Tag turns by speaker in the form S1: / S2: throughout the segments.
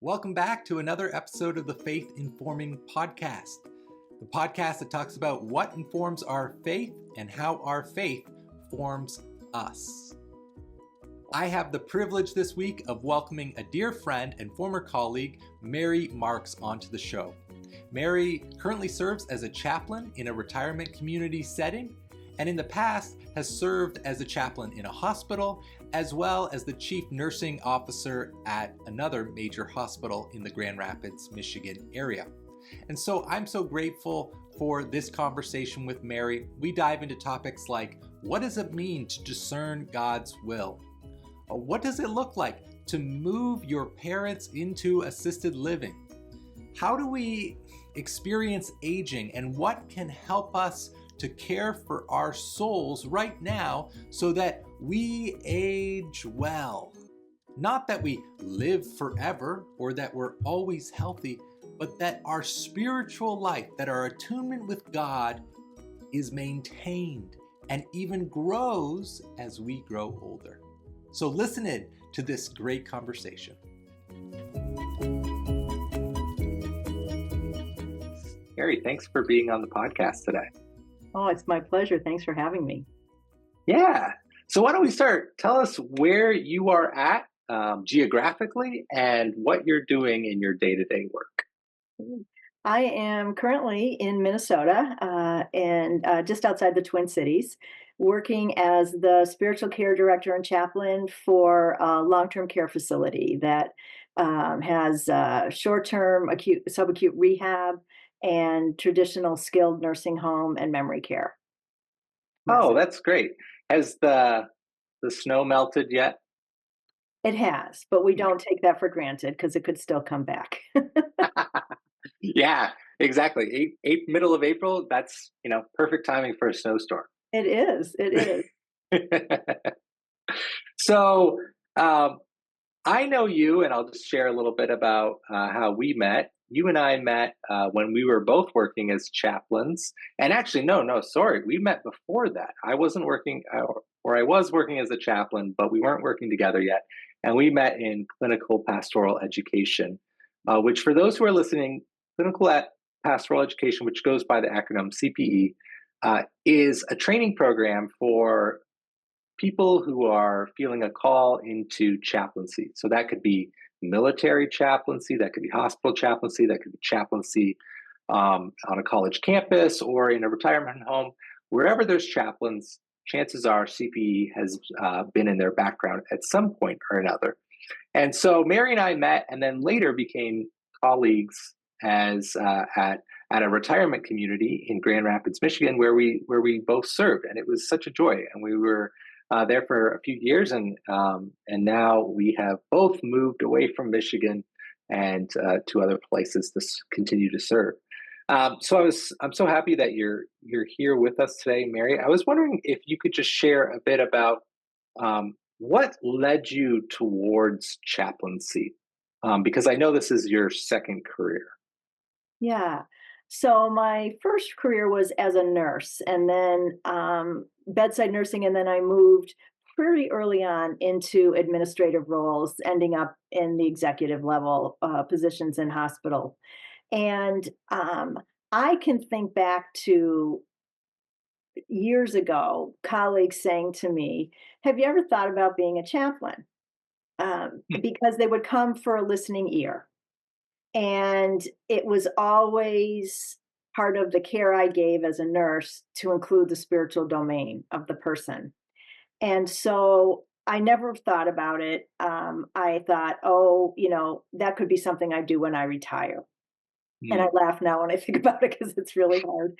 S1: Welcome back to another episode of the Faith Informing Podcast, the podcast that talks about what informs our faith and how our faith forms us. I have the privilege this week of welcoming a dear friend and former colleague, Mary Marks, onto the show. Mary currently serves as a chaplain in a retirement community setting, and in the past has served as a chaplain in a hospital, as well as the chief nursing officer at another major hospital in the Grand Rapids, Michigan area. And so I'm so grateful for this conversation with Mary. We dive into topics like, what does it mean to discern God's will? What does it look like to move your parents into assisted living? How do we experience aging, and what can help us to care for our souls right now so that we age well? Not that we live forever or that we're always healthy, but that our spiritual life, that our attunement with God is maintained and even grows as we grow older. So listen in to this great conversation. Mary, thanks for being on the podcast today.
S2: Oh, it's my pleasure. Thanks for having me.
S1: Yeah. So why don't we start? Tell us where you are at geographically and what you're doing in your day-to-day work.
S2: I am currently in Minnesota and just outside the Twin Cities, working as the spiritual care director and chaplain for a long-term care facility that has short-term, acute, subacute rehab and traditional skilled nursing home and memory care.
S1: Oh, that's great. Has the snow melted yet?
S2: It has, but we don't take that for granted because it could still come back.
S1: Yeah, exactly. Middle of April, that's, perfect timing for a snowstorm.
S2: It is. It is.
S1: So I know you, and I'll just share a little bit about how we met. You and I met when we were both working as chaplains. And actually, sorry, we met before that. I wasn't working, or I was working as a chaplain, but we weren't working together yet. And we met in clinical pastoral education, which for those who are listening, clinical pastoral education, which goes by the acronym CPE, is a training program for people who are feeling a call into chaplaincy. So that could be military chaplaincy, that could be hospital chaplaincy, that could be chaplaincy on a college campus or in a retirement home. Wherever there's chaplains, chances are CPE has been in their background at some point or another. And so Mary and I met and then later became colleagues as at a retirement community in Grand Rapids, Michigan, where we both served. And it was such a joy. And we were there for a few years, and now we have both moved away from Michigan and to other places to continue to serve. So I'm so happy that you're here with us today, Mary. I was wondering if you could just share a bit about what led you towards chaplaincy, because I know this is your second career.
S2: Yeah. So my first career was as a nurse, and then bedside nursing, and then I moved pretty early on into administrative roles, ending up in the executive level positions in hospital. And I can think back to years ago, colleagues saying to me, "Have you ever thought about being a chaplain?" Because they would come for a listening ear. And it was always part of the care I gave as a nurse to include the spiritual domain of the person. And so I never thought about it. I thought, that could be something I do when I retire. And I laugh now when I think about it because it's really hard.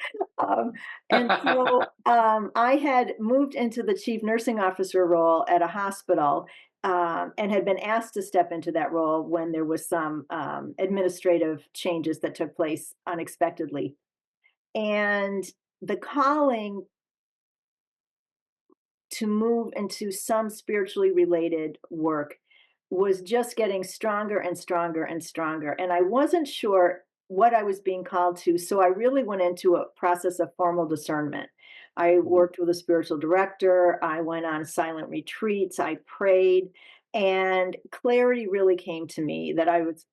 S2: And so I had moved into the chief nursing officer role at a hospital and had been asked to step into that role when there was some administrative changes that took place unexpectedly. And the calling to move into some spiritually related work was just getting stronger and stronger and stronger. And I wasn't sure what I was being called to. So I really went into a process of formal discernment. I worked with a spiritual director. I went on silent retreats. I prayed, and clarity really came to me that I was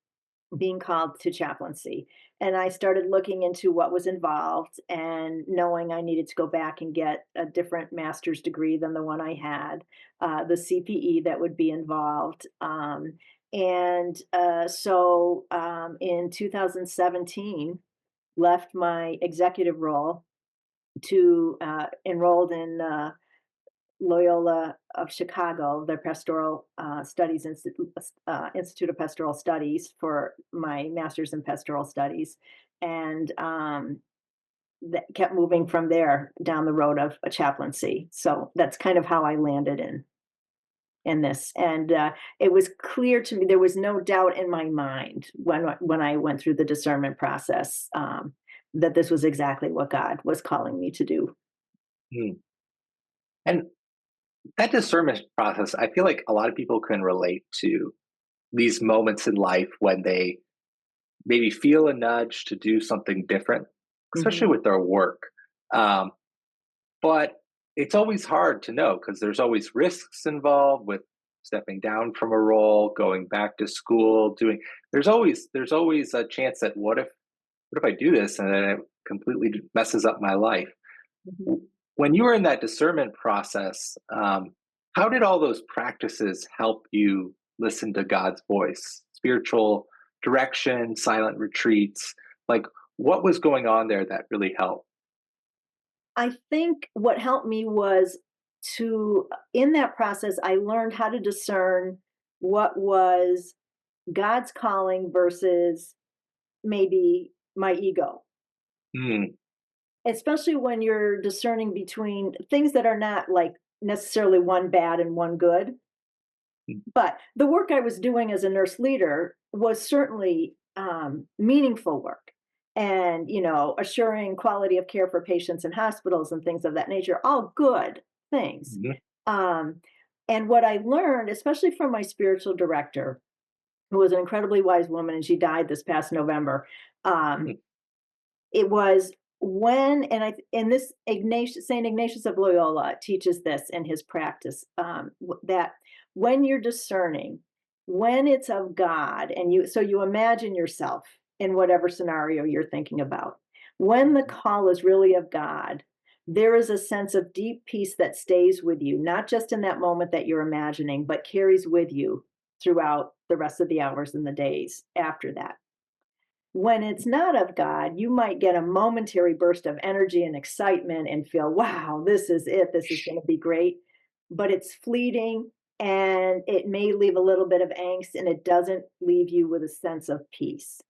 S2: being called to chaplaincy. And I started looking into what was involved and knowing I needed to go back and get a different master's degree than the one I had, the CPE that would be involved. In 2017, left my executive role to enrolled in Loyola of Chicago, the Pastoral Studies Institute of Pastoral Studies for my master's in pastoral studies, and that kept moving from there down the road of a chaplaincy. So that's kind of how I landed in this, and it was clear to me. There was no doubt in my mind when I went through the discernment process that this was exactly what God was calling me to do.
S1: Mm. And that discernment process, I feel like a lot of people can relate to these moments in life when they maybe feel a nudge to do something different, especially
S2: Mhm.
S1: with their work. Um, but it's always hard to know because there's always risks involved with stepping down from a role, going back to school, doing. There's always a chance that what if I do this and then it completely messes up my life.
S2: Mhm.
S1: When you were in that discernment process, how did all those practices help you listen to God's voice? Spiritual direction, silent retreats, like what was going on there that really helped?
S2: I think what helped me was in that process, I learned how to discern what was God's calling versus maybe my ego,
S1: Mm,
S2: especially when you're discerning between things that are not like necessarily one bad and one good.
S1: mm,
S2: But the work I was doing as a nurse leader was certainly meaningful work, and assuring quality of care for patients in hospitals and things of that nature, all good things.
S1: mhm,
S2: um, and what I learned, especially from my spiritual director, who was an incredibly wise woman, and she died this past November. um,
S1: mm,
S2: it was when, and I and this Ignatius, Saint Ignatius of Loyola teaches this in his practice, that when you're discerning, when it's of God, and you imagine yourself in whatever scenario you're thinking about. When the
S1: mhm,
S2: call is really of God, there is a sense of deep peace that stays with you, not just in that moment that you're imagining, but carries with you throughout the rest of the hours and the days after that. When it's not of God, you might get a momentary burst of energy and excitement and feel, wow, this is it. This is going to be great. But it's fleeting, and it may leave a little bit of angst, and it doesn't leave you with a sense of peace.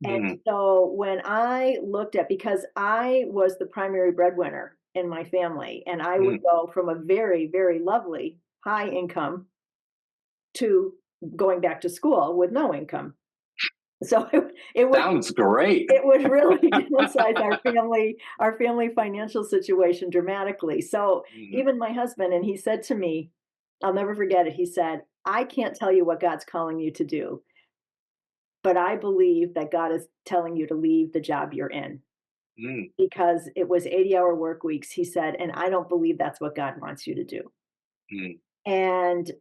S2: And
S1: mm,
S2: so when I looked at, because I was the primary breadwinner in my family, and I would
S1: mm.
S2: go from a very, very lovely high income to going back to school with no income. So it would
S1: Sounds great.
S2: It would really downsize our family financial situation dramatically. So,
S1: Mhm,
S2: even my husband, and he said to me, I'll never forget it, he said, "I can't tell you what God's calling you to do, but I believe that God is telling you to leave the job you're in."
S1: mm,
S2: Because it was 80-hour work weeks, he said, "And I don't believe that's what God wants you to do."
S1: mm,
S2: And,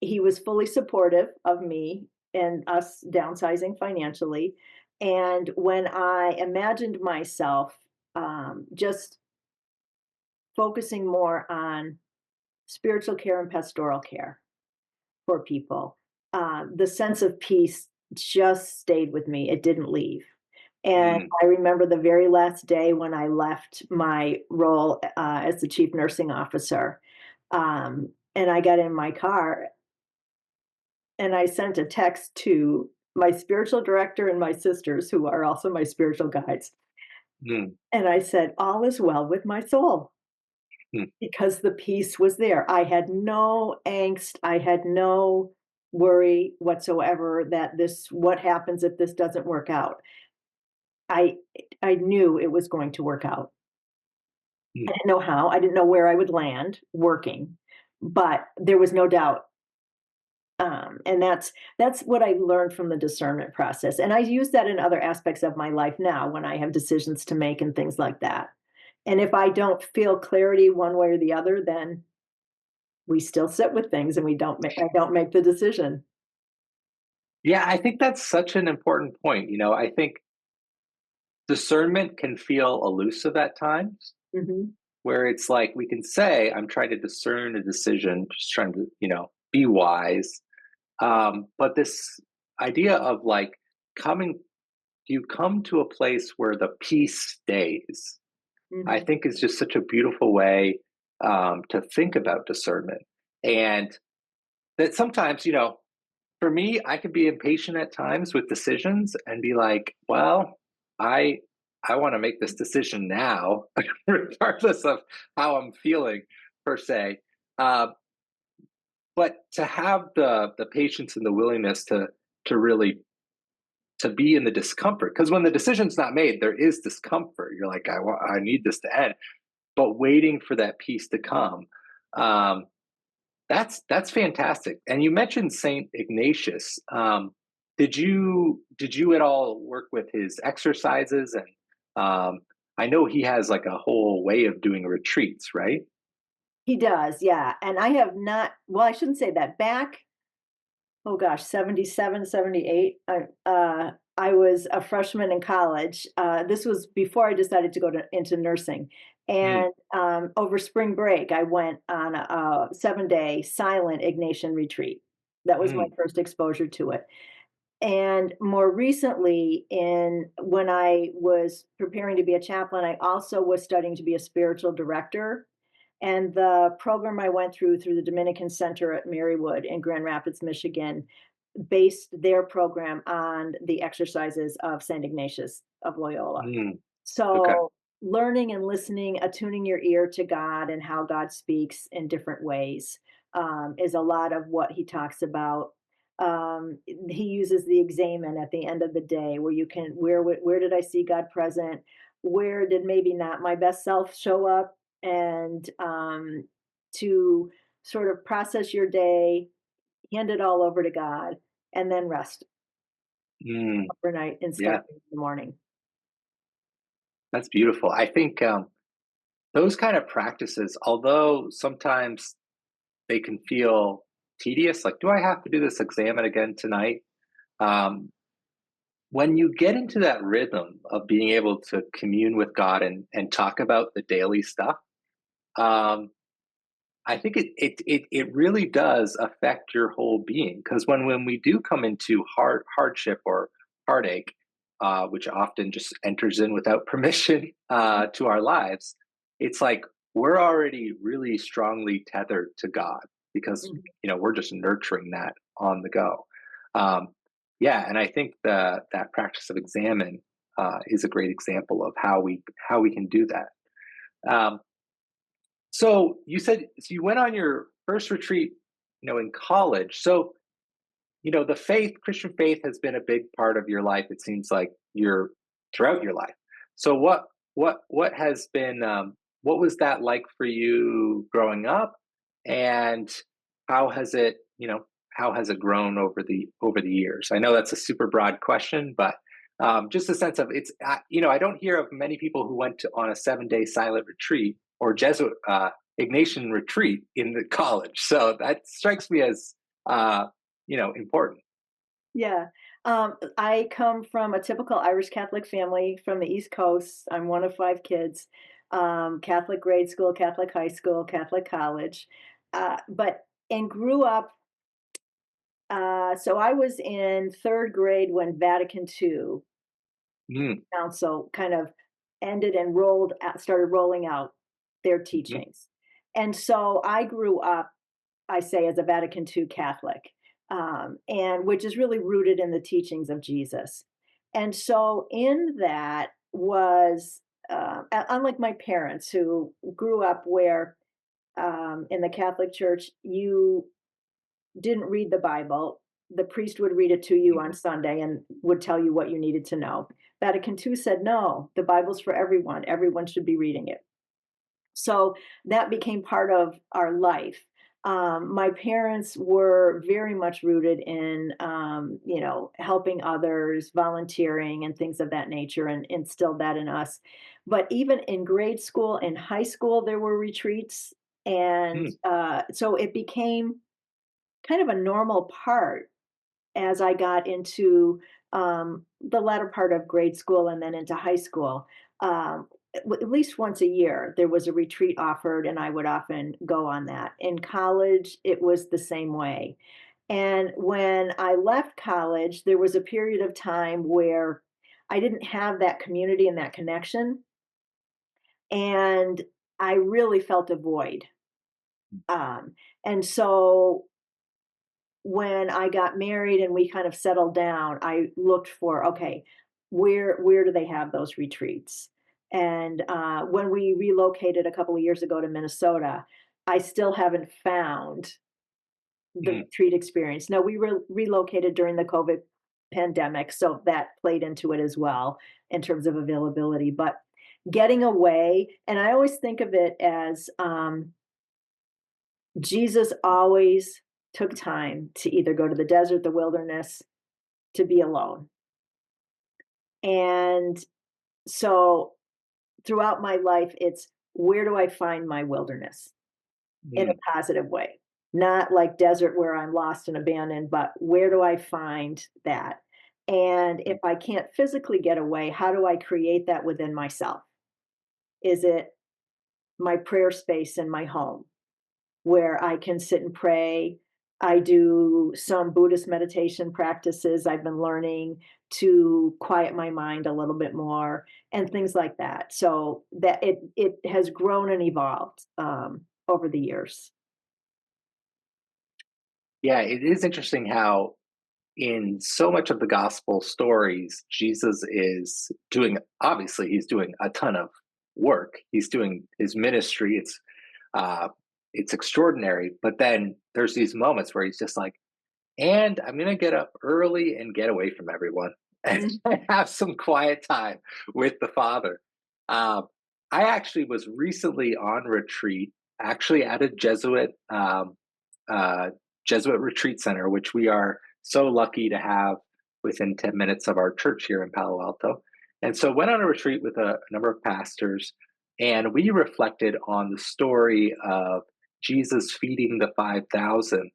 S2: he was fully supportive of me and us downsizing financially. And when I imagined myself, just focusing more on spiritual care and pastoral care for people, the sense of peace just stayed with me. It didn't leave. And
S1: mm,
S2: I remember the very last day when I left my role as the chief nursing officer, and I got in my car, and I sent a text to my spiritual director and my sisters, who are also my spiritual guides.
S1: mm,
S2: And I said, "All is well with my soul,"
S1: mm,
S2: because the peace was there. I had no angst. I had no worry whatsoever that what happens if this doesn't work out. I I knew it was going to work out. I
S1: mm.
S2: didn't know how. I didn't know where I would land working, but there was no doubt. And that's what I learned from the discernment process, and I use that in other aspects of my life now when I have decisions to make and things like that. And if I don't feel clarity one way or the other, then we still sit with things and I don't make the decision.
S1: Yeah, I think that's such an important point. I think discernment can feel elusive at times,
S2: Mhm,
S1: where it's like we can say, I'm trying to discern a decision, just trying to, be wise. But this idea of like coming, you come to a place where the peace stays, I
S2: mhm.
S1: think is just such a beautiful way to think about discernment. And that sometimes, for me, I could be impatient at times with decisions and be like, well, I I want to make this decision now, regardless of how I'm feeling per se. Uh, but to have the patience and the willingness to really to be in the discomfort, because when the decision's not made, there is discomfort. You're like, I need this to end, but waiting for that peace to come. Um, that's fantastic. And you mentioned Saint Ignatius. Did you at all work with his exercises? And I know he has like a whole way of doing retreats, right?
S2: He does, yeah, and I have not, well, I shouldn't say that. Back, oh gosh, 77, 78. I was a freshman in college. This was before I decided to go into nursing.
S1: Mm,
S2: And over spring break, I went on a 7-day silent Ignatian retreat. That was my
S1: mm,
S2: first exposure to it. And more recently, in when I was preparing to be a chaplain, I also was studying to be a spiritual director. And the program I went through the Dominican Center at Marywood in Grand Rapids, Michigan, based their program on the exercises of St. Ignatius of Loyola.
S1: mm. Okay.
S2: So, learning and listening, attuning your ear to God and how God speaks in different ways, is a lot of what he talks about. He uses the examen at the end of the day, where you can, where did I see God present? Where did maybe not my best self show up? And to sort of process your day, hand it all over to God, and then rest
S1: Mm,
S2: overnight and
S1: yeah,
S2: start in the morning.
S1: that's beautiful. I think those kind of practices, although sometimes they can feel tedious, like, do I have to do this exam again tonight? Um, when you get into that rhythm of being able to commune with God and talk about the daily stuff, um, I think it really does affect your whole being. Because when we do come into hardship or heartache, which often just enters in without permission to our lives, it's like we're already really strongly tethered to God because
S2: Mhm.
S1: we're just nurturing that on the go. Um, yeah, and I think that practice of examine is a great example of how we can do that. Um, so you said so you went on your first retreat, in college. So, the Christian faith has been a big part of your life. It seems like you're throughout your life. So what has been what was that like for you growing up, and how has it how has it grown over the years? I know that's a super broad question, but just a sense of I don't hear of many people who went on a 7-day silent retreat or Jesuit Ignatian retreat in the college. So that strikes me as important.
S2: Yeah. I come from a typical Irish Catholic family from the East Coast. I'm one of 5 kids. Catholic grade school, Catholic high school, Catholic college. But and grew up, so I was in 3rd grade when Vatican II
S1: Mm,
S2: Council kind of ended and started rolling out their
S1: mhm,
S2: teachings. And so I grew up, I say, as a Vatican II Catholic, and which is really rooted in the teachings of Jesus. And so in that was, unlike my parents who grew up where, in the Catholic Church, you didn't read the Bible. The priest would read it to you
S1: mm,
S2: on Sunday and would tell you what you needed to know. Vatican II said, no, the Bible's for everyone. Everyone should be reading it. So that became part of our life. My parents were very much rooted in, helping others, volunteering, and things of that nature, and instilled that in us. But even in grade school and high school, there were retreats, and
S1: mm,
S2: so it became kind of a normal part as I got into the latter part of grade school and then into high school, at least once a year, there was a retreat offered, and I would often go on that. In college, it was the same way. And when I left college, there was a period of time where I didn't have that community and that connection. And I really felt a void. Um, and so when I got married and we kind of settled down, I looked for, okay, where do they have those retreats? And when we relocated a couple of years ago to Minnesota, I still haven't found the
S1: Mm.
S2: retreat experience. Now we relocated during the COVID pandemic, so that played into it as well in terms of availability. But getting away, and I always think of it as Jesus always took time to either go to the desert, the wilderness, to be alone. And so throughout my life, it's where do I find my wilderness in
S1: Mm.
S2: a positive way? Not like desert where I'm lost and abandoned, but where do I find that? And if
S1: Mm.
S2: I can't physically get away, how do I create that within myself? Is it my prayer space in my home, where I can sit and pray? I do some Buddhist meditation practices I've been learning to quiet my mind a little bit more and things like that. So that it has grown and evolved over the years.
S1: Yeah, it is interesting how in so much of the gospel stories, Jesus is doing, obviously, he's doing a ton of work. He's doing his ministry. Uh, it's extraordinary. But then there's these moments where he's just like, and I'm gonna get up early and get away from everyone and
S2: Mhm,
S1: have some quiet time with the Father. Um, I actually was recently on retreat, actually at a uh, Jesuit retreat center, which we are so lucky to have within 10 minutes of our church here in Palo Alto. And so went on a retreat with a number of pastors, and we reflected on the story of Jesus feeding the 5,000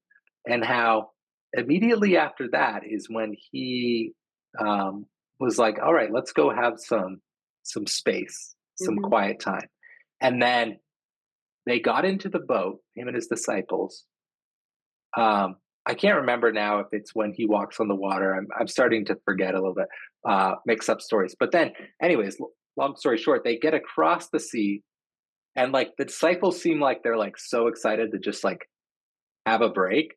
S1: and how immediately after that is when he was like, all right, let's go have some space, some
S2: mhm,
S1: quiet time. And then they got into the boat, him and his disciples. I can't remember now if it's when he walks on the water. I'm starting to forget a little bit, mix up stories. But then, anyways, long story short, they get across the sea, and like the disciples seem like they're like so excited to just like have a break,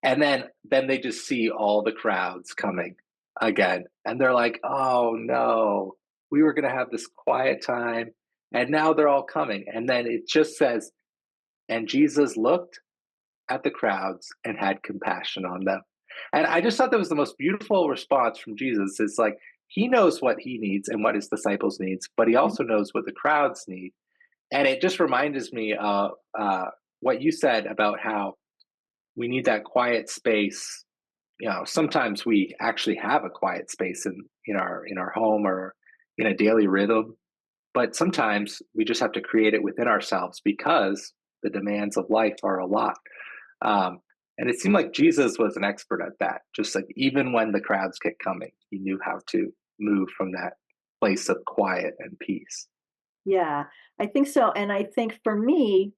S1: and then they just see all the crowds coming again, and they're like, oh no, we were gonna have this quiet time, and now they're all coming, and then it just says, and Jesus looked at the crowds and had compassion on them. And I just thought that was the most beautiful response from Jesus. It's like he knows what he needs and what his disciples needs, but he
S2: mhm,
S1: also knows what the crowds need. And it just reminds me of what you said about how we need that quiet space. You know, sometimes we actually have a quiet space in our home or in a daily rhythm, but sometimes we just have to create it within ourselves because the demands of life are a lot. Um, and it seemed like Jesus was an expert at that. Just like even when the crowds get coming, he knew how to move from that place of quiet and peace.
S2: yeah, I think so. And I think for me,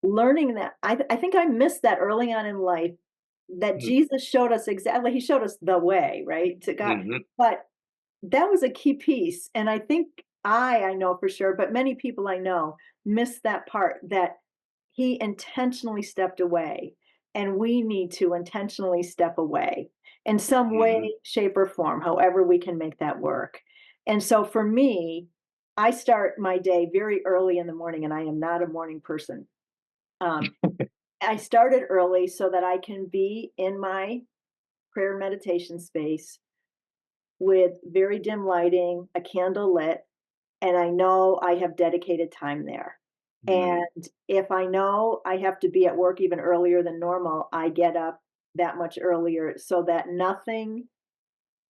S2: learning that, I think I missed that early on in life, that
S1: Mm.
S2: Jesus showed us exactly, he showed us the way, right, to God.
S1: Mhm.
S2: But that was a key piece, and I think I know for sure, but many people I know miss that part, that he intentionally stepped away, and we need to intentionally step away in some way,
S1: Mhm.
S2: shape, or form, however we can make that work. And so for me, I start my day very early in the morning, and I am not a morning person. Um, I started early so that I can be in my prayer meditation space with very dim lighting, a candle lit, and I know I have dedicated time there.
S1: Mm.
S2: And if I know I have to be at work even earlier than normal, I get up that much earlier so that nothing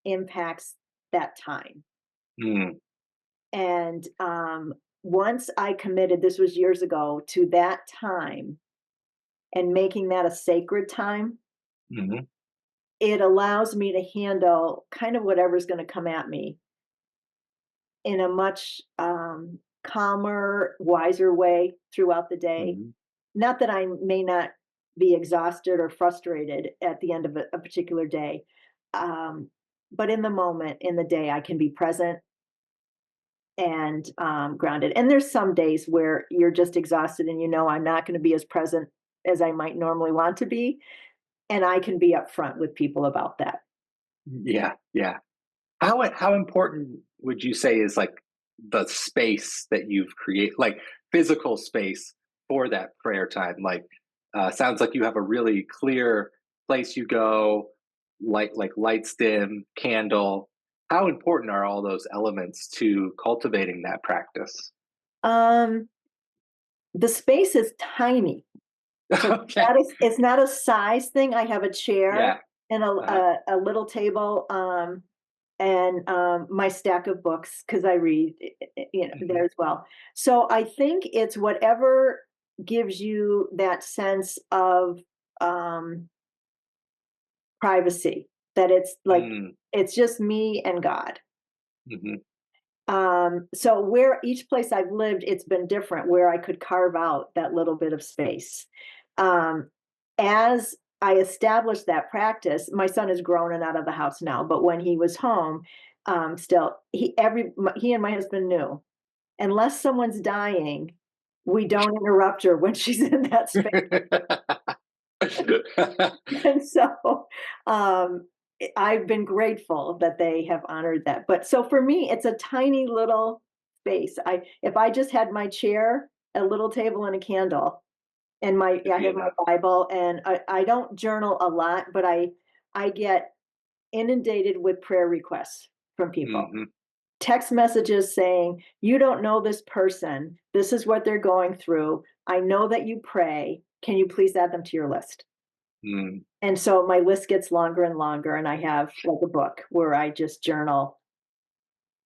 S2: impacts that time.
S1: Mm.
S2: And once I committed, this was years ago, to that time and making that a sacred time,
S1: Mhm.
S2: It allows me to handle kind of whatever's going to come at me in a much calmer, wiser way throughout the day.
S1: Mhm.
S2: Not that I may not be exhausted or frustrated at the end of a particular day, um, but in the moment, in the day, I can be present and grounded. And there's some days where you're just exhausted and you know I'm not going to be as present as I might normally want to be. And I can be upfront with people about that.
S1: Yeah, yeah. How important would you say is, like, the space that you've created, like, physical space for that prayer time? Like, sounds like you have a really clear place you go, like lights dim, candle. How important are all those elements to cultivating that practice?
S2: Um, the space is tiny. So
S1: Okay.
S2: it's not a size thing. I have a chair
S1: Yeah.
S2: and
S1: Uh-huh.
S2: a little table, and my stack of books because I read,
S1: Mhm.
S2: there as well. So I think it's whatever gives you that sense of um, privacy. That it's like
S1: Mm.
S2: it's just me and God.
S1: Mhm.
S2: So where each place I've lived, it's been different where I could carve out that little bit of space. Um, as I established that practice, my son is grown and out of the house now, but when he was home, still he and my husband knew unless someone's dying, we don't interrupt her when she's in that space. And so, I've been grateful that they have honored that. But so for me, it's a tiny little space. If I just had my chair, a little table, and a candle, and
S1: It'd
S2: I
S1: be
S2: have my
S1: enough.
S2: Bible, and I don't journal a lot, but I get inundated with prayer requests from people.
S1: Mhm.
S2: Text messages saying, "You don't know this person. This is what they're going through. I know that you pray. Can you please add them to your list?"
S1: Mm.
S2: And so my list gets longer and longer, and I have like a book where I just journal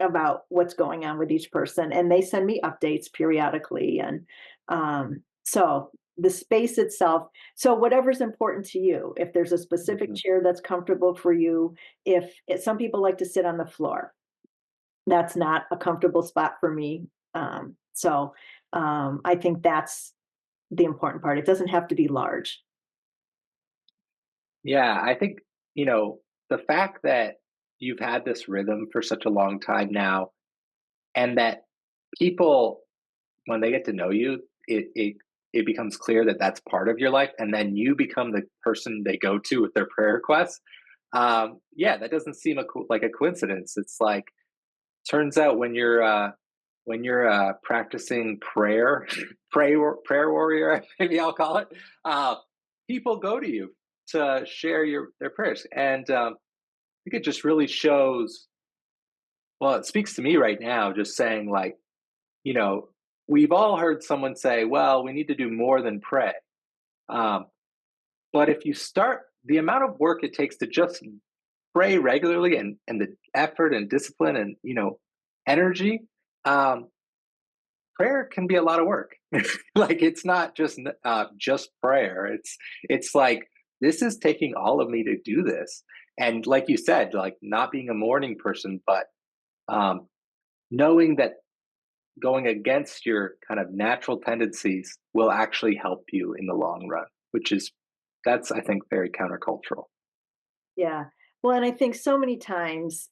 S2: about what's going on with each person, and they send me updates periodically. And so the space itself, so whatever's important to you, if there's a specific
S1: Mhm.
S2: chair that's comfortable for you, if some people like to sit on the floor, that's not a comfortable spot for me. I think that's the important part. It doesn't have to be large.
S1: Yeah, I think, the fact that you've had this rhythm for such a long time now, and that people, when they get to know you, it becomes clear that that's part of your life, and then you become the person they go to with their prayer requests. Yeah, that doesn't seem like a coincidence. It's like, turns out when you're practicing prayer, prayer warrior, maybe I'll call it. Uh, People go to you to share their prayers, and I think it just really shows. Well, it speaks to me right now, just saying, like, you know, we've all heard someone say, "Well, we need to do more than pray." Um, but if you start, the amount of work it takes to just pray regularly, and the effort and discipline and energy, um, prayer can be a lot of work. Like, it's not just prayer. It's like, this is taking all of me to do this. And like you said, like, not being a morning person, but um, knowing that going against your kind of natural tendencies will actually help you in the long run, which is that's, I think, very countercultural.
S2: Yeah. Well, and I think so many times,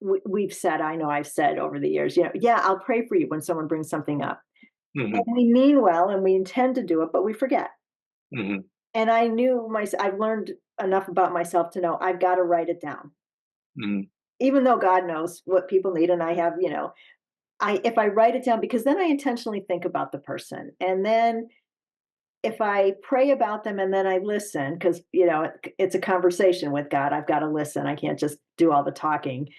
S2: we've said, I know I've said over the years, yeah, I'll pray for you when someone brings something up. And
S1: Hmm.
S2: we mean well and we intend to do it, but we forget.
S1: Hmm.
S2: And I've learned enough about myself to know I've got to write it down.
S1: Hmm.
S2: Even though God knows what people need. And I have, if I write it down, because then I intentionally think about the person. And then if I pray about them and then I listen, because, it's a conversation with God, I've got to listen. I can't just do all the talking.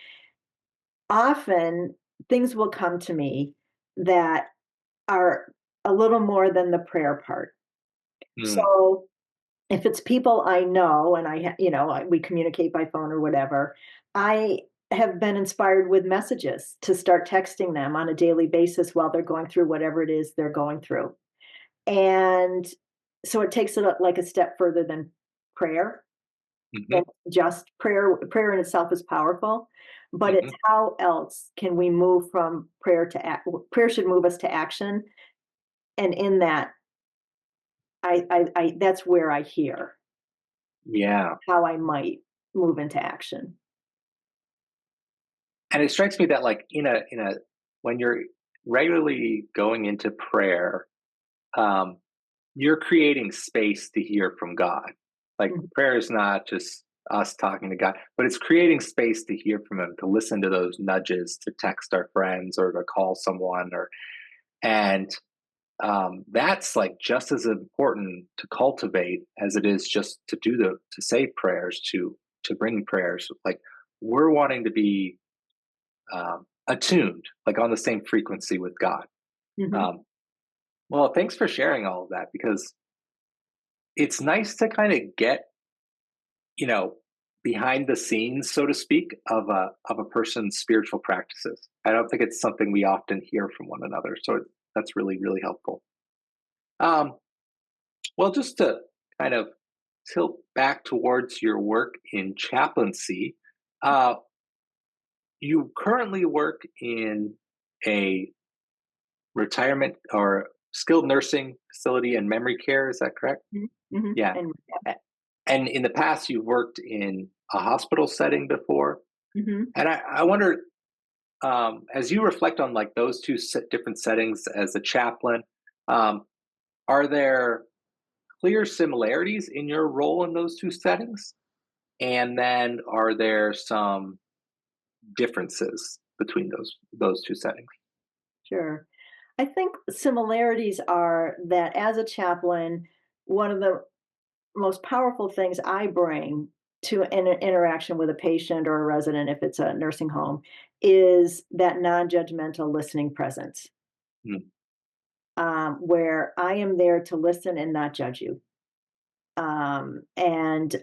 S2: Often things will come to me that are a little more than the prayer part.
S1: Hmm.
S2: So if it's people I know and we communicate by phone or whatever, I have been inspired with messages to start texting them on a daily basis while they're going through whatever it is they're going through. And so it takes it like a step further than prayer.
S1: Hmm.
S2: And just prayer in itself is powerful, but it's
S1: Hmm.
S2: how else can we move from prayer to act. Prayer should move us to action, and in that, I that's where I hear
S1: Yeah.
S2: how I might move into action.
S1: And it strikes me that like when you're regularly going into prayer, um, you're creating space to hear from God. Like
S2: Mhm,
S1: prayer is not just us talking to God, but it's creating space to hear from Him, to listen to those nudges, to text our friends or to call someone, or and that's like just as important to cultivate as it is just to do the to say prayers, to bring prayers. Like we're wanting to be attuned, like on the same frequency with God.
S2: mhm,
S1: Um, well, thanks for sharing all of that because it's nice to kind of get, you know, behind the scenes, so to speak, of a person's spiritual practices. I don't think it's something we often hear from one another, so that's really really helpful. Um, well, just to kind of tilt back towards your work in chaplaincy, uh, you currently work in a retirement or skilled nursing facility and memory care. Is that correct?
S2: mhm, mhm,
S1: Yeah.
S2: and
S1: And in the past, you've worked in a hospital setting before.
S2: mhm.
S1: And I wonder, as you reflect on like those two different settings as a chaplain, um, are there clear similarities in your role in those two settings? And then are there some differences between those two settings?
S2: Sure. I think similarities are that as a chaplain, one of the most powerful things I bring to an interaction with a patient or a resident, if it's a nursing home, is that non-judgmental listening presence,
S1: Mm.
S2: where I am there to listen and not judge you. And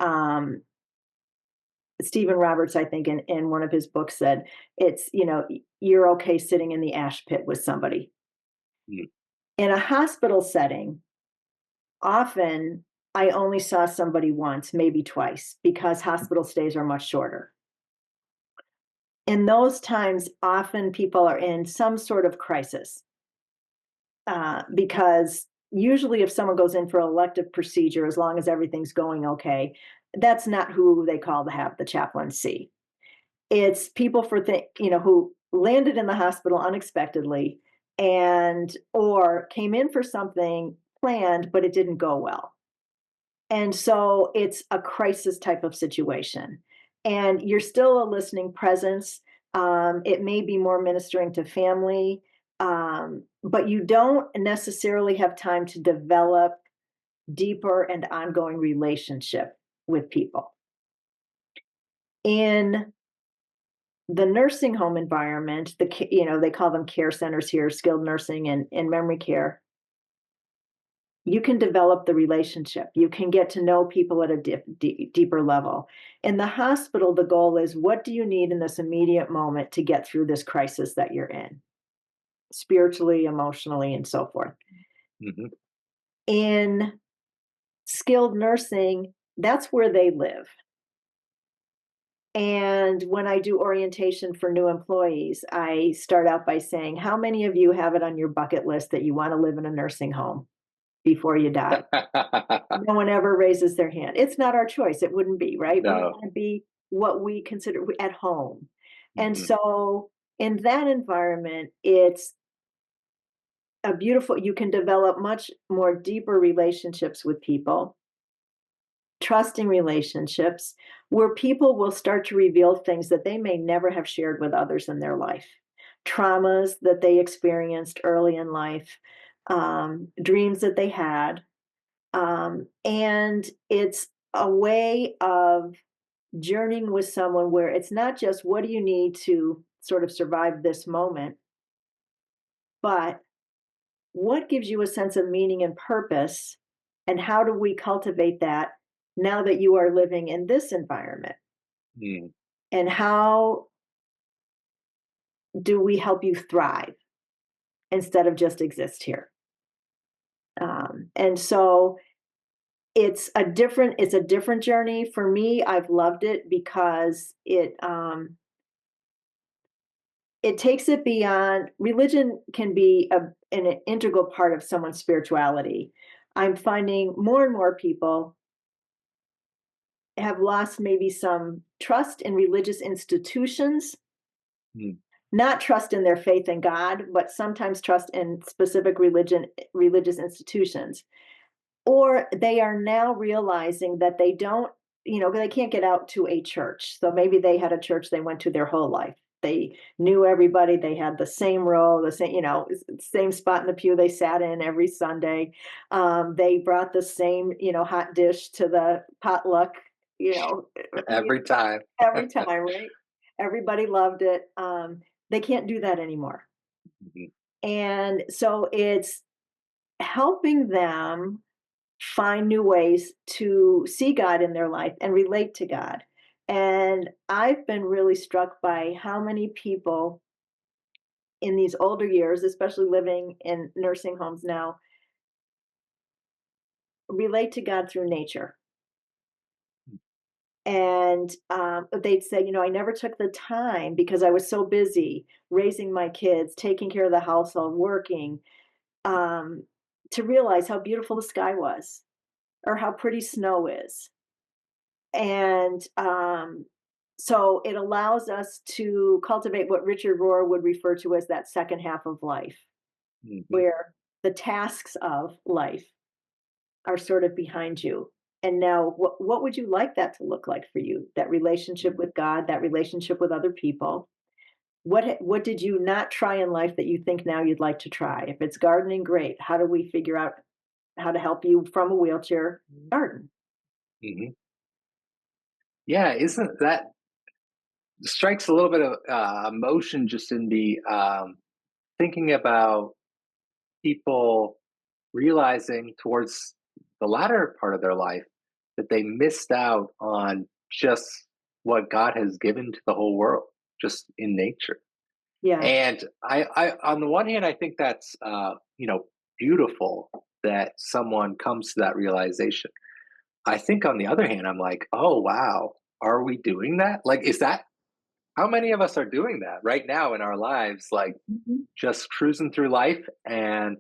S2: Stephen Roberts, I think, in one of his books said, it's, you're okay sitting in the ash pit with somebody.
S1: Mm.
S2: In a hospital setting, often I only saw somebody once, maybe twice, because hospital stays are much shorter. In those times, often people are in some sort of crisis because usually, if someone goes in for an elective procedure, as long as everything's going okay, that's not who they call to have the chaplain see. It's people who landed in the hospital unexpectedly and or came in for something planned, but it didn't go well. And so it's a crisis type of situation. And you're still a listening presence. It may be more ministering to family, but you don't necessarily have time to develop deeper and ongoing relationship with people. In the nursing home environment, they call them care centers here, skilled nursing and memory care. You can develop the relationship. You can get to know people at a deeper level. In the hospital, the goal is what do you need in this immediate moment to get through this crisis that you're in, spiritually, emotionally, and so forth.
S1: Hmm.
S2: In skilled nursing, that's where they live. And when I do orientation for new employees, I start out by saying, how many of you have it on your bucket list that you want to live in a nursing home before you die? No one ever raises their hand. It's not our choice. It wouldn't be, right? We
S1: No.
S2: want to be what we consider at home. And
S1: Hmm.
S2: so in that environment, it's a beautiful, you can develop much more deeper relationships with people, trusting relationships where people will start to reveal things that they may never have shared with others in their life, traumas that they experienced early in life, dreams that they had. And it's a way of journeying with someone where it's not just what do you need to sort of survive this moment, but what gives you a sense of meaning and purpose, and how do we cultivate that now that you are living in this environment?
S1: Mm.
S2: And how do we help you thrive instead of just exist here? And so It's a different journey for me. I've loved it because it takes it beyond. Religion can be an integral part of someone's spirituality. I'm finding more and more people have lost maybe some trust in religious institutions,
S1: Mm,
S2: not trust in their faith in God, but sometimes trust in specific religious institutions. Or they are now realizing that they don't, they can't get out to a church. So maybe they had a church they went to their whole life. They knew everybody. They had the same row, the same, same spot in the pew they sat in every Sunday. They brought the same, hot dish to the potluck, you know,
S1: every time.
S2: every time, right? Everybody loved it. They can't do that anymore.
S1: Mhm,
S2: And so it's helping them find new ways to see God in their life and relate to God. And I've been really struck by how many people in these older years, especially living in nursing homes now, relate to God through nature. And they'd say, I never took the time because I was so busy raising my kids, taking care of the household, working, um, to realize how beautiful the sky was or how pretty snow is. And so it allows us to cultivate what Richard Rohr would refer to as that second half of life,
S1: mhm,
S2: where the tasks of life are sort of behind you. And now, what would you like that to look like for you? That relationship with God, that relationship with other people. What did you not try in life that you think now you'd like to try? If it's gardening, great. How do we figure out how to help you from a wheelchair garden?
S1: mhm. Yeah, isn't that strikes a little bit of emotion just in the thinking about people realizing towards the latter part of their life that they missed out on just what God has given to the whole world, just in nature.
S2: Yeah,
S1: And on the one hand, I think that's beautiful that someone comes to that realization. I think on the other hand, I'm like, oh wow, are we doing that? Like, is that how many of us are doing that right now in our lives? Like,
S2: mhm,
S1: just cruising through life and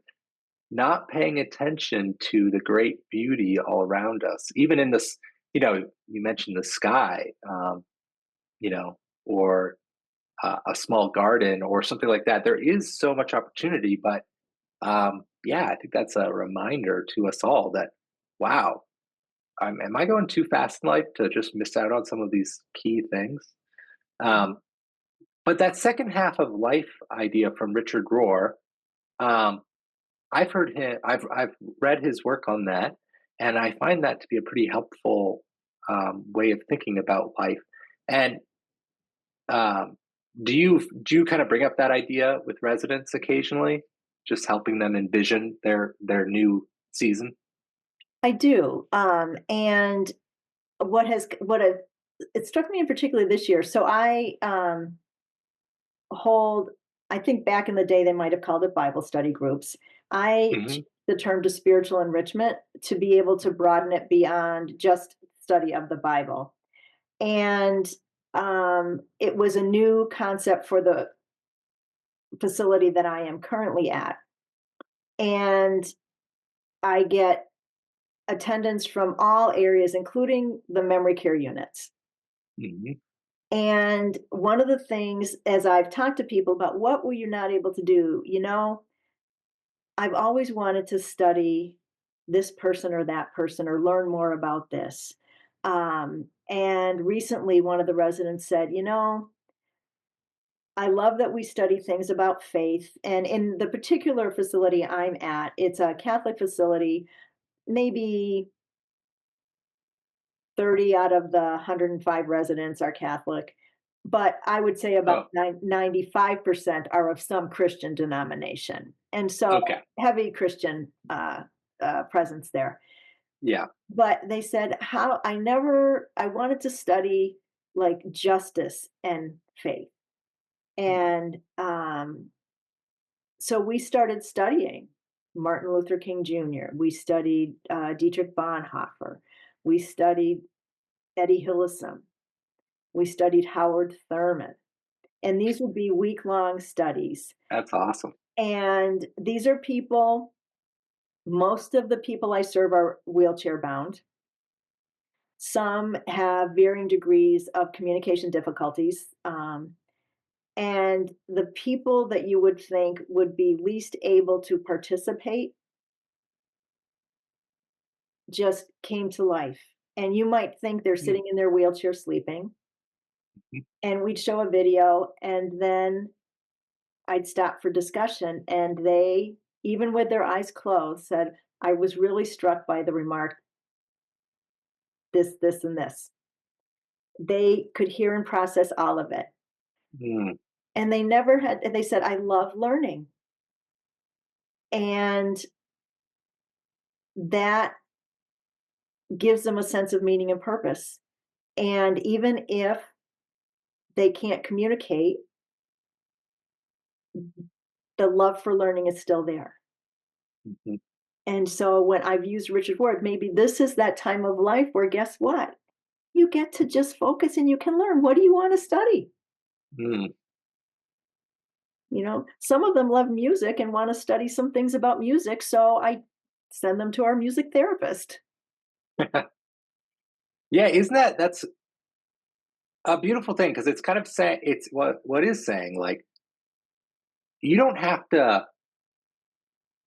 S1: not paying attention to the great beauty all around us, even in this. You mentioned the sky, you know, or a small garden or something like that. There is so much opportunity, but yeah, I think that's a reminder to us all that, wow, am I going too fast in life to just miss out on some of these key things? Um, but that second half of life idea from Richard Rohr, um, I've heard him. I've read his work on that, and I find that to be a pretty helpful way of thinking about life. And um, do you kind of bring up that idea with residents occasionally, just helping them envision their new season?
S2: I do. And it struck me in particular this year. So I hold, I think back in the day they might have called it Bible study groups. I
S1: Hmm.
S2: changed the term to spiritual enrichment to be able to broaden it beyond just study of the Bible. And it was a new concept for the facility that I am currently at. And I get attendance from all areas, including the memory care units.
S1: Hmm.
S2: And one of the things, as I've talked to people about what were you not able to do, I've always wanted to study this person or that person or learn more about this. And recently, one of the residents said, I love that we study things about faith. And in the particular facility I'm at, it's a Catholic facility, maybe 30 out of the 105 residents are Catholic, but I would say about
S1: Oh,
S2: 95% are of some Christian denomination. And so
S1: okay.
S2: heavy Christian presence there.
S1: Yeah.
S2: But they said, I wanted to study like justice and faith. And so we started studying. Martin Luther King Jr. We studied Dietrich Bonhoeffer. We studied Eddie Hillesum. We studied Howard Thurman. And these would be week-long studies.
S1: That's awesome.
S2: And these are people, most of the people I serve are wheelchair bound. Some have varying degrees of communication difficulties. And the people that you would think would be least able to participate just came to life. And you might think they're
S1: Mm,
S2: sitting in their wheelchair sleeping,
S1: mhm,
S2: and we'd show a video, and then I'd stop for discussion, and they, even with their eyes closed, said, "I was really struck by the remark, this, and this." They could hear and process all of it.
S1: mm,
S2: And they never had, they said, "I love learning." And that gives them a sense of meaning and purpose. And even if they can't communicate, the love for learning is still there.
S1: mhm,
S2: And so when I've used Richard Ward, maybe this is that time of life where guess what? You get to just focus and you can learn. What do you want to study?
S1: mm.
S2: Some of them love music and want to study some things about music. So I send them to our music therapist.
S1: Yeah, isn't that's a beautiful thing? Because it's kind of saying it's what is saying, like, you don't have to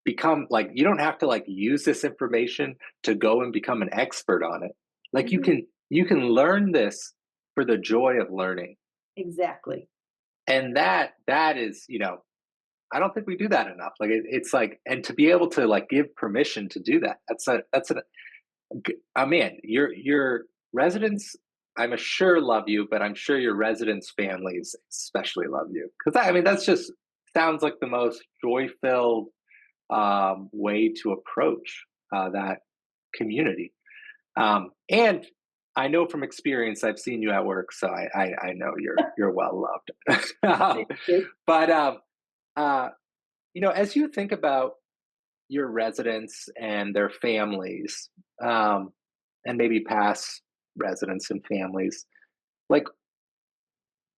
S1: become like you don't have to like use this information to go and become an expert on it. Like
S2: Mhm.
S1: you can learn this for the joy of learning.
S2: Exactly.
S1: And that is, I don't think we do that enough. Like it's like, and to be able to like give permission to do that. I mean, your residents, I'm sure love you, but I'm sure your residents' families especially love you because I mean that's just sounds like the most joy filled way to approach that community. And I know from experience, I've seen you at work, so I know you're well loved. um,
S2: Thank you.
S1: but uh, as you think about your residents and their families, um, and maybe past residents and families, like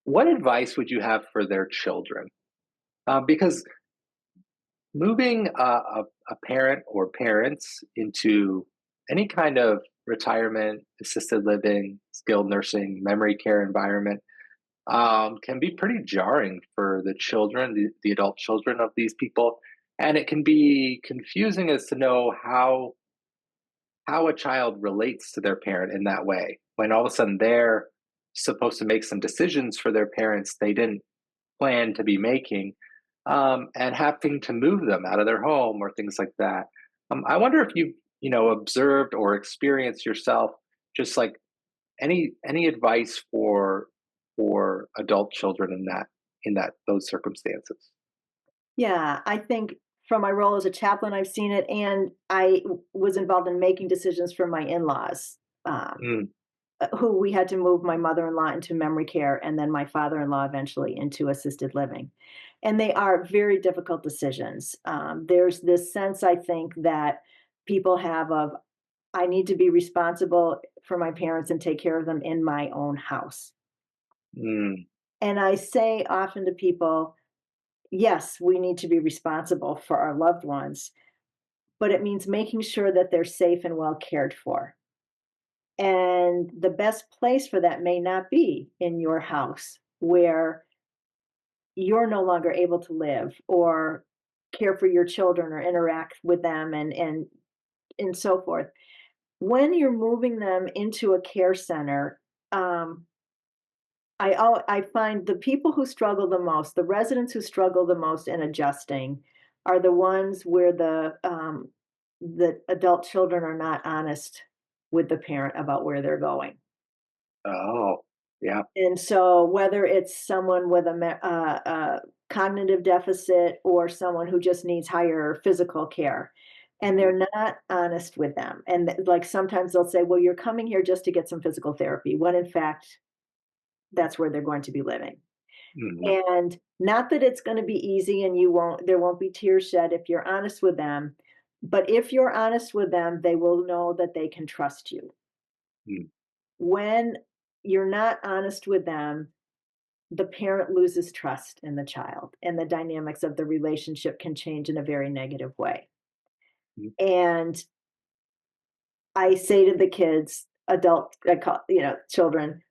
S1: what advice would you have for their children? Because moving a parent or parents into any kind of retirement, assisted living, skilled nursing, memory care environment can be pretty jarring for the children, the adult children of these people. And it can be confusing as to know how a child relates to their parent in that way when all of a sudden they're supposed to make some decisions for their parents they didn't plan to be making, and having to move them out of their home or things like that. I wonder if you've observed or experienced yourself just like any advice for adult children in that those circumstances.
S2: Yeah, I think from my role as a chaplain, I've seen it, and was involved in making decisions for my in-laws,
S1: Mm,
S2: who we had to move my mother-in-law into memory care and then my father-in-law eventually into assisted living. And they are very difficult decisions. There's this sense, I think, that people have of, I need to be responsible for my parents and take care of them in my own house.
S1: mm,
S2: And I say often to people, yes, we need to be responsible for our loved ones, but it means making sure that they're safe and well cared for. And the best place for that may not be in your house where you're no longer able to live or care for your children or interact with them and so forth. When you're moving them into a care center, I find the people who struggle the most, the residents who struggle the most in adjusting, are the ones where the adult children are not honest with the parent about where they're going.
S1: oh, yeah.
S2: And so whether it's someone with a cognitive deficit or someone who just needs higher physical care, and
S1: Mhm,
S2: they're not honest with them, and like sometimes they'll say, "Well, you're coming here just to get some physical therapy," when in fact that's where they're going to be living.
S1: mhm,
S2: And Not that it's going to be easy and there won't be tears shed if you're honest with them, but if you're honest with them, they will know that they can trust you.
S1: Mm,
S2: When you're not honest with them, the parent loses trust in the child, and the dynamics of the relationship can change in a very negative way.
S1: mm,
S2: And I say to the kids, I call, children,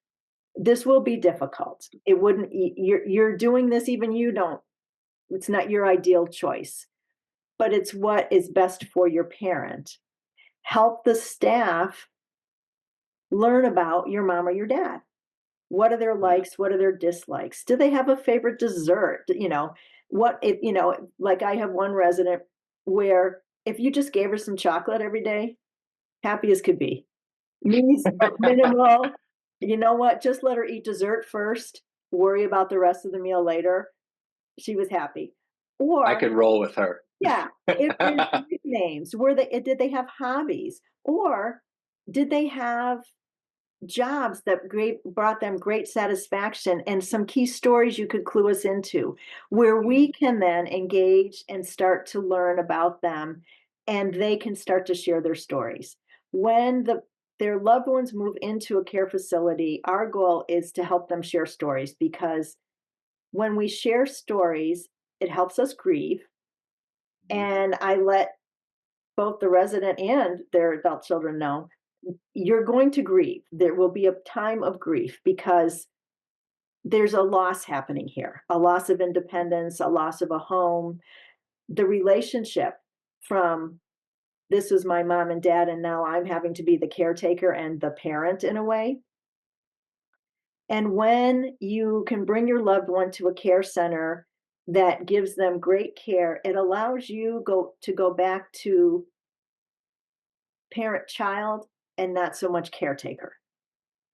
S2: this will be difficult. It wouldn't, you're doing this, even you don't, it's not your ideal choice, but it's what is best for your parent. Help the staff learn about your mom or your dad. What are their
S1: yeah.
S2: likes? What are their dislikes? Do they have a favorite dessert? What if, like I have one resident where if you just gave her some chocolate every day, happy as could be. Needs minimal. You know what? Just let her eat dessert first, worry about the rest of the meal later. She was happy.
S1: I
S2: Or,
S1: could roll with her.
S2: yeah, if there's nicknames, did they have hobbies? Or did they have jobs that brought them great satisfaction, and some key stories you could clue us into, where
S1: Mm,
S2: we can then engage and start to learn about them, and they can start to share their stories. When their loved ones move into a care facility, our goal is to help them share stories, because when we share stories, it helps us grieve.
S1: mm,
S2: And I let both the resident and their adult children know, you're going to grieve. There will be a time of grief because there's a loss happening here, a loss of independence, a loss of a home, the relationship from this was my mom and dad, and now I'm having to be the caretaker and the parent in a way. And when you can bring your loved one to a care center that gives them great care, it allows you go back to parent child and not so much caretaker.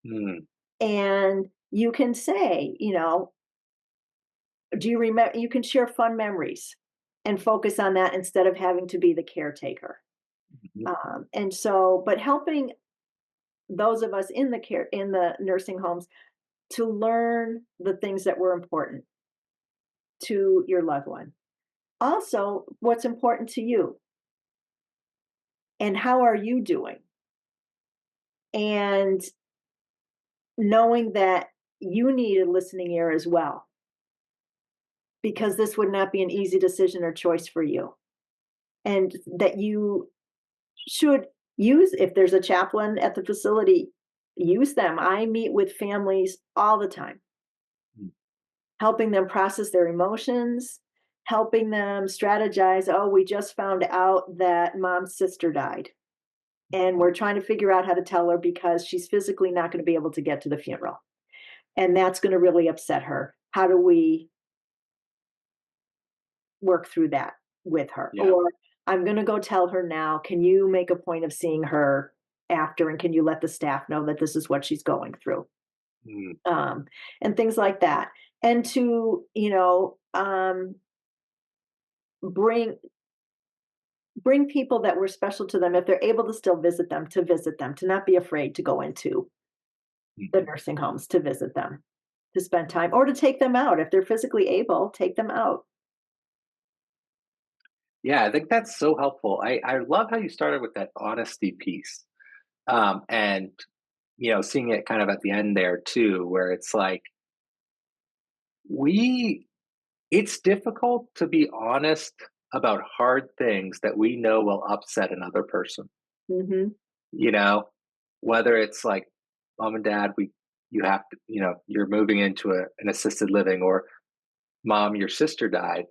S1: mm.
S2: And you can say, do you remember, you can share fun memories and focus on that instead of having to be the caretaker.
S1: Mhm.
S2: And so, but helping those of us in the nursing homes to learn the things that were important to your loved one. Also, what's important to you and how are you doing? And knowing that you need a listening ear as well, because this would not be an easy decision or choice for you. And that you should use, if there's a chaplain at the facility, use them. I meet with families all the time,
S1: Mm,
S2: helping them process their emotions, helping them strategize. Oh, we just found out that mom's sister died, and
S1: mm.
S2: we're trying to figure out how to tell her because she's physically not going to be able to get to the funeral. And that's going to really upset her. How do we work through that with her?
S1: Yeah.
S2: Or I'm going to go tell her now. Can you make a point of seeing her after? And can you let the staff know that this is what she's going through?
S1: Mm,
S2: Um, and things like that. And to, bring people that were special to them, if they're able to still visit them, to visit them, to not be afraid to go into the
S1: mhm.
S2: nursing homes, to visit them, to spend time, or to take them out. If they're physically able, take them out.
S1: Yeah, I think that's so helpful. I love how you started with that honesty piece. And seeing it kind of at the end there too, where it's like we it's difficult to be honest about hard things that we know will upset another person.
S2: Mhm,
S1: You know, whether it's like mom and dad, you have to, you're moving into an assisted living, or mom, your sister died.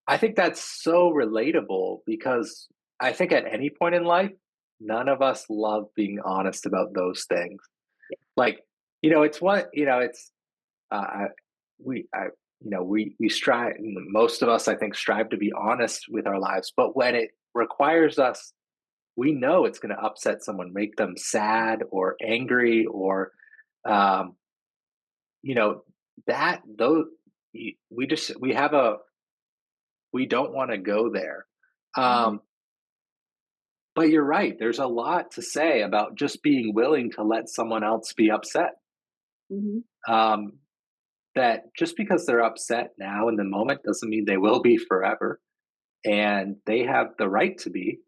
S1: I think that's so relatable because I think at any point in life, none of us love being honest about those things. Like, it's what, it's, I, we, I, we strive, most of us, I think, strive to be honest with our lives. But when it requires us, we know it's going to upset someone, make them sad or angry, or, um, you know, that, those, we have we don't want to go there.
S2: mhm,
S1: Um, But you're right, there's a lot to say about just being willing to let someone else be upset.
S2: mhm.
S1: Um, that just because they're upset now in the moment doesn't mean they will be forever. And they have the right to be.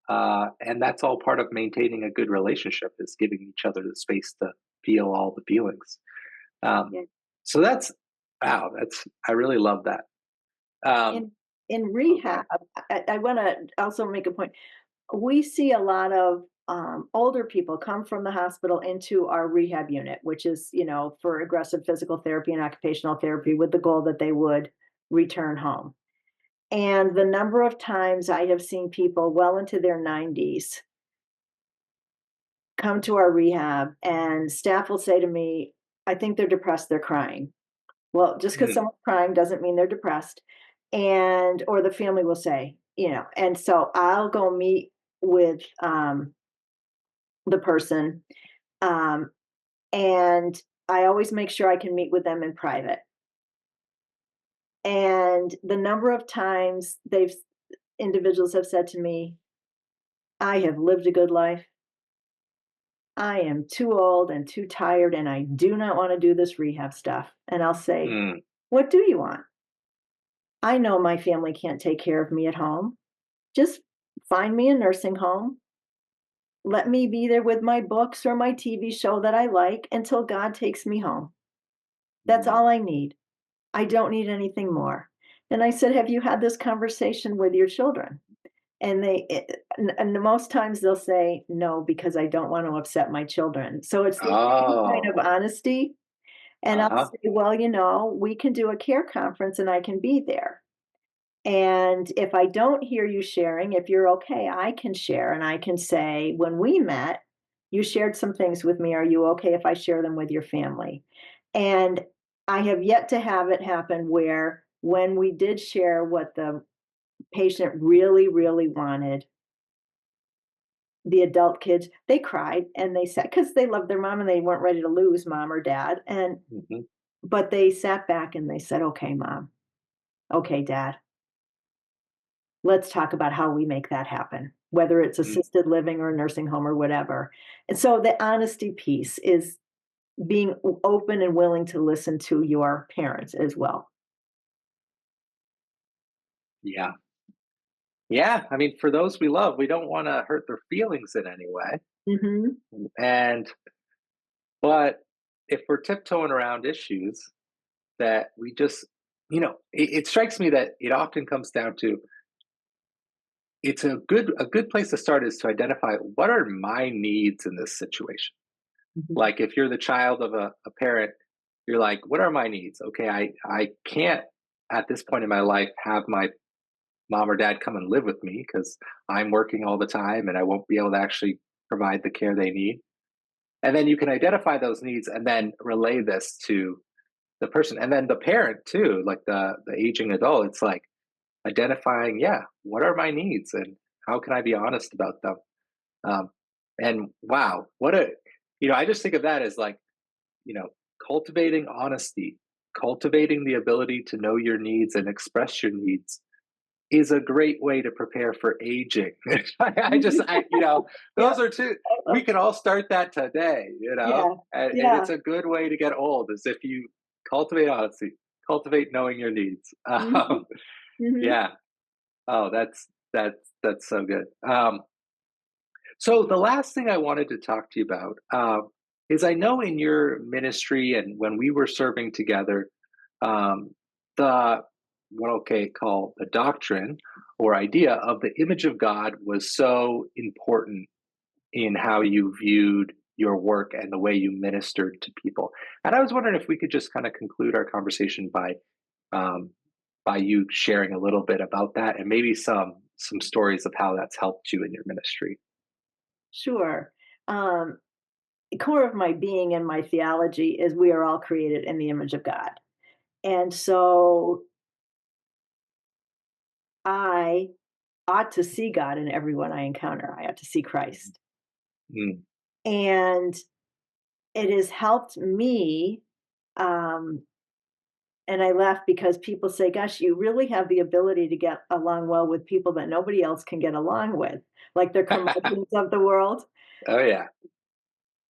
S1: And that's all part of maintaining a good relationship is giving each other the space to feel all the feelings. Um,
S2: Yeah.
S1: so that's, wow, that's, I really love that. Um,
S2: In in
S1: okay.
S2: rehab, I want to also make a point. We see a lot of older people come from the hospital into our rehab unit, which is, for aggressive physical therapy and occupational therapy with the goal that they would return home. And the number of times I have seen people well into their 90s come to our rehab, and staff will say to me, I think they're depressed, they're crying. Well, just because
S1: Mm,
S2: someone's crying doesn't mean they're depressed. And, or the family will say, and so I'll go meet with the person. Um, and I always make sure I can meet with them in private. And the number of times individuals have said to me, I have lived a good life. I am too old and too tired, and I do not want to do this rehab stuff. And I'll say,
S1: mm.
S2: what do you want? I know my family can't take care of me at home. Just find me a nursing home. Let me be there with my books or my TV show that I like until God takes me home. That's
S1: Mm.
S2: all I need. I don't need anything more. And I said, have you had this conversation with your children? And and most times they'll say, no, because I don't want to upset my children. So it's the same kind
S1: Oh,
S2: of honesty. And I'll
S1: uh-huh.
S2: say, well, we can do a care conference and I can be there. And if I don't hear you sharing, if you're okay, I can share and I can say, when we met, you shared some things with me. Are you okay if I share them with your family? And I have yet to have it happen where when we did share what the patient really, really wanted, the adult kids, they cried and they said, because they loved their mom and they weren't ready to lose mom or dad.
S1: Mhm.
S2: But they sat back and they said, okay, mom, okay, dad, let's talk about how we make that happen, whether it's
S1: Mm.
S2: assisted living or a nursing home or whatever. And so the honesty piece is being open and willing to listen to your parents as well.
S1: Yeah. Yeah. I mean, for those we love, we don't want to hurt their feelings in any way.
S2: Mhm.
S1: And, but if we're tiptoeing around issues that we just, it strikes me that it often comes down to it's a good place to start is to identify what are my needs in this situation.
S2: Mhm.
S1: Like if you're the child of a parent, you're like, what are my needs? Okay, I can't at this point in my life have my mom or dad come and live with me because I'm working all the time and I won't be able to actually provide the care they need. And then you can identify those needs and then relay this to the person and then the parent too, like the aging adult. It's like identifying, yeah, what are my needs and how can I be honest about them? Um, and wow, I just think of that as like, you know, cultivating honesty, cultivating the ability to know your needs and express your needs is a great way to prepare for aging.
S2: Yep.
S1: Those are two, we can all start that today,
S2: Yeah.
S1: and it's
S2: Yeah.
S1: a good way to get old is if you cultivate honesty, cultivate knowing your needs.
S2: Mhm. Mhm.
S1: Yeah. Oh, that's so good. So the last thing I wanted to talk to you about is I know in your ministry and when we were serving together, um, the what okay call the doctrine or idea of the image of God was so important in how you viewed your work and the way you ministered to people. And I was wondering if we could just kind of conclude our conversation um, by you sharing a little bit about that and maybe some stories of how that's helped you in your ministry.
S2: Sure. Um, the core of my being and my theology is we are all created in the image of God. And so I ought to see God in everyone I encounter. I ought to see Christ.
S1: Mm.
S2: And it has helped me. Um, and I laugh because people say, gosh, you really have the ability to get along well with people that nobody else can get along with, like the curmudgeons of the world.
S1: Oh yeah.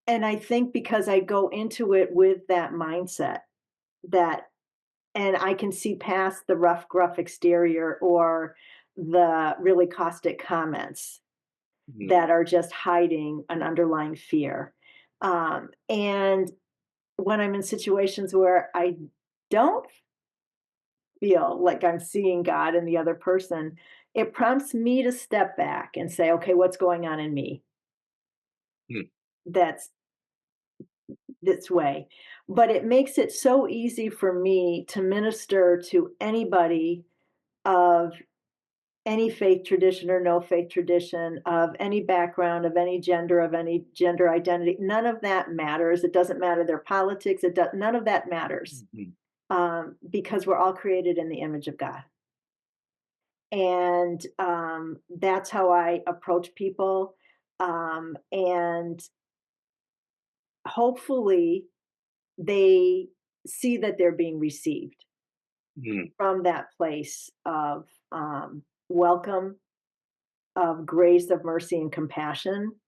S2: And I think because I go into it with that mindset, that, and I can see past the rough, gruff exterior or the really caustic comments
S1: Mhm.
S2: that are just hiding an underlying fear. And when I'm in situations where I don't feel like I'm seeing God in the other person, it prompts me to step back and say, okay, what's going on in me
S1: Mm.
S2: that's this way? But it makes it so easy for me to minister to anybody of any faith tradition or no faith tradition, of any background, of any gender identity. None of that matters. It doesn't matter their politics. None of that matters,
S1: Mhm.
S2: because we're all created in the image of God. And that's how I approach people. And hopefully they see that they're being received
S1: Mhm.
S2: from that place of welcome, of grace, of mercy, and compassion.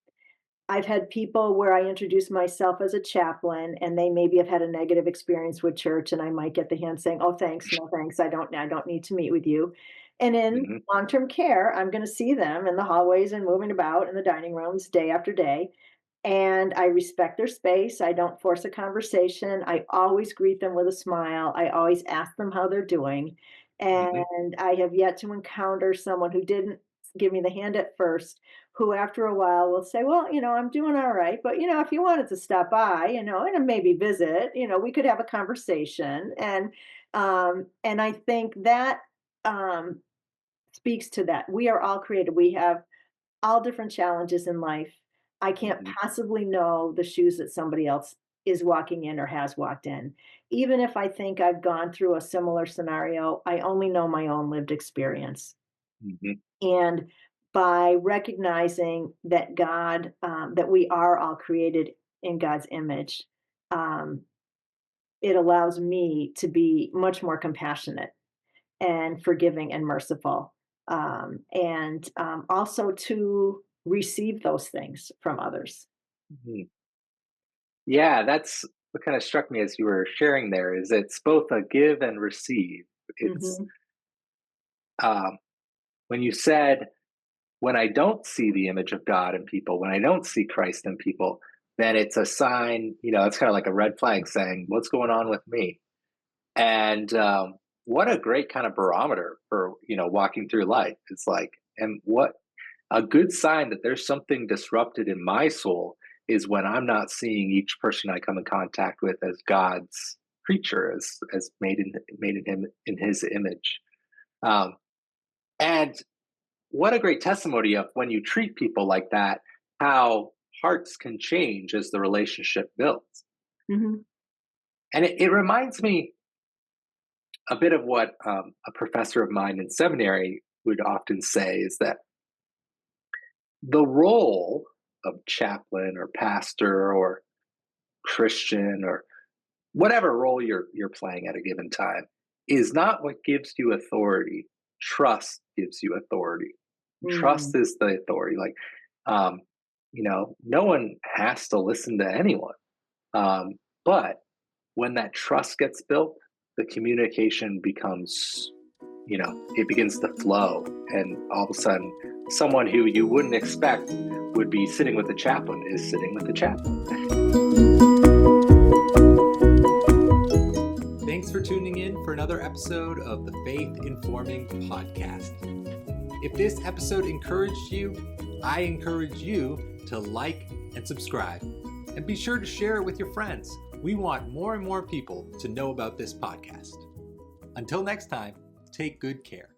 S2: I've had people where I introduce myself as a chaplain, and they maybe have had a negative experience with church, and I might get the hand saying, "Oh, thanks, no thanks, I don't need to meet with you." And in
S1: Mhm.
S2: long-term care, I'm gonna see them in the hallways and moving about in the dining rooms day after day, and I respect their space. I don't force a conversation. I always greet them with a smile. I always ask them how they're doing,
S1: Mhm.
S2: and I have yet to encounter someone who didn't give me the hand at first, who after a while will say, "Well, I'm doing all right, but if you wanted to stop by, and maybe visit, we could have a conversation." And I think that um speaks to that. We are all created. We have all different challenges in life. I can't
S1: Mhm.
S2: possibly know the shoes that somebody else is walking in or has walked in. Even if I think I've gone through a similar scenario, I only know my own lived experience.
S1: Mhm.
S2: And by recognizing that that we are all created in God's image, um, it allows me to be much more compassionate and forgiving and merciful, and also to receive those things from others.
S1: Mhm. Yeah, that's what kind of struck me as you were sharing there is it's both a give and receive. It's
S2: Hmm.
S1: um, when you said, when I don't see the image of God in people, when I don't see Christ in people, then it's a sign, it's kind of like a red flag saying, what's going on with me? And what a great kind of barometer for, walking through life. It's like, and what a good sign that there's something disrupted in my soul is when I'm not seeing each person I come in contact with as God's creature, as made in him in His image. Um, and what a great testimony of when you treat people like that, how hearts can change as the relationship builds.
S2: Hmm.
S1: And it reminds me a bit of what a professor of mine in seminary would often say is that the role of chaplain or pastor or Christian or whatever role you're playing at a given time is not what gives you authority. Trust gives you authority. Trust
S2: Mm.
S1: is the authority. Like, um, no one has to listen to anyone. But when that trust gets built, the communication becomes, it begins to flow, and all of a sudden, someone who you wouldn't expect would be sitting with the chaplain is sitting with the chaplain.
S3: Thanks for tuning in for another episode of the Faith Informing Podcast. If this episode encouraged you, I encourage you to like and subscribe. And be sure to share it with your friends. We want more and more people to know about this podcast. Until next time, take good care.